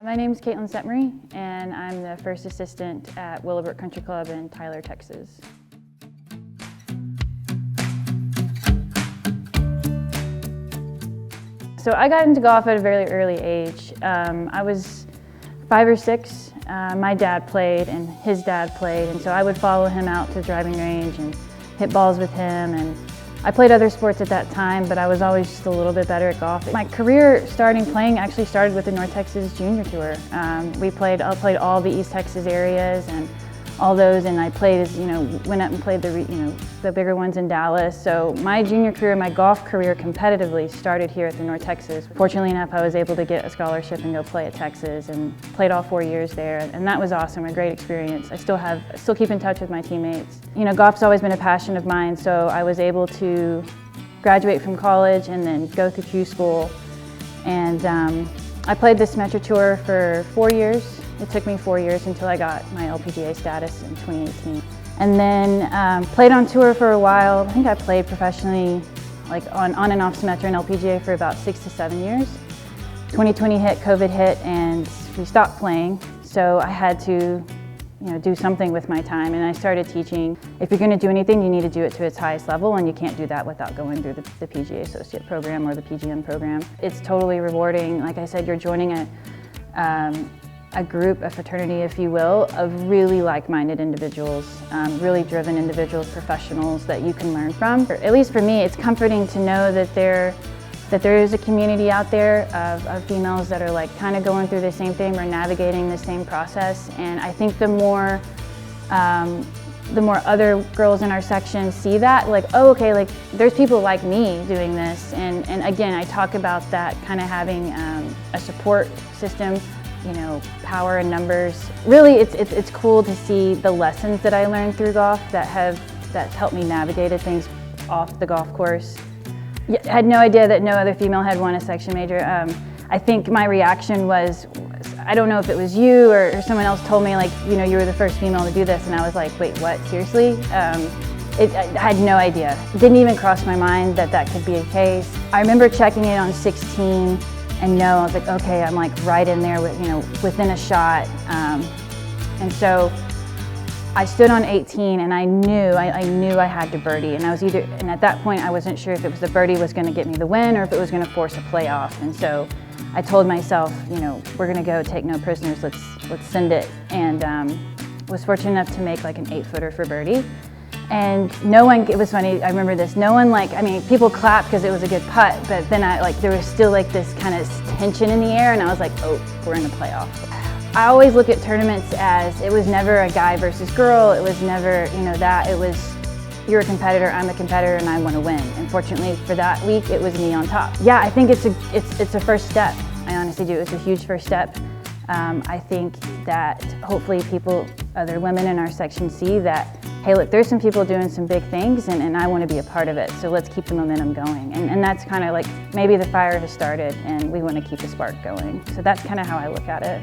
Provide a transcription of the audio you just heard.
My name is Katelyn Sepmoree, and I'm the first assistant at Willowbrook Country Club in Tyler, Texas. So I got into golf at a very early age. I was 5 or 6. My dad played and his dad played, and so I would follow him out to the driving range and hit balls with him. And I played other sports at that time, but I was always just a little bit better at golf. My career playing actually started with the North Texas Junior Tour. I played all the East Texas areas and all those, and I played went up and played the bigger ones in Dallas. So my junior career, my golf career competitively started here at the North Texas. Fortunately enough, I was able to get a scholarship and go play at Texas, and played all 4 years there, and that was awesome, a great experience. I still keep in touch with my teammates. Golf's always been a passion of mine, so I was able to graduate from college and then go through Q school, and I played this Metro Tour for 4 years. It took me 4 years until I got my LPGA status in 2018. And then played on tour for a while. I think I played professionally on and off Metro and LPGA for about 6 to 7 years. 2020 hit, COVID hit, and we stopped playing. So I had to do something with my time, and I started teaching. If you're going to do anything, you need to do it to its highest level, and you can't do that without going through the PGA Associate program or the PGN program. It's totally rewarding. Like I said, you're joining a group, a fraternity, if you will, of really like-minded individuals, really driven individuals, professionals that you can learn from. At least for me, it's comforting to know that there is a community out there of females that are kind of going through the same thing or navigating the same process. And I think the more other girls in our section see that, oh, okay, there's people like me doing this. And again, I talk about that kind of having a support system, power in numbers. Really, it's cool to see the lessons that I learned through golf that's helped me navigate things off the golf course. I had no idea that no other female had won a section major. I think my reaction was, I don't know if it was you or someone else told me you were the first female to do this, and I was like, wait, what, seriously? I had no idea. It didn't even cross my mind that could be a case. I remember checking it on 16, and I was like, okay, I'm right in there with, within a shot. And so I stood on 18, and I knew I had to birdie, and and at that point I wasn't sure if it was the birdie was going to get me the win or if it was going to force a playoff. And so I told myself, we're going to go, take no prisoners, let's send it. And was fortunate enough to make an 8-footer for birdie. And no one, it was funny, I remember this, no one people clapped because it was a good putt, but then there was still this kind of tension in the air, and I was like, oh, we're in the playoff. I always look at tournaments as, it was never a guy versus girl, it was never, it was, you're a competitor, I'm a competitor, and I want to win. And fortunately for that week, it was me on top. Yeah, I think it's a first step. I honestly do, it's a huge first step. I think that hopefully other women in our section see that, hey, look, there's some people doing some big things, and I want to be a part of it, so let's keep the momentum going. And that's kind of maybe the fire has started, and we want to keep the spark going. So that's kind of how I look at it.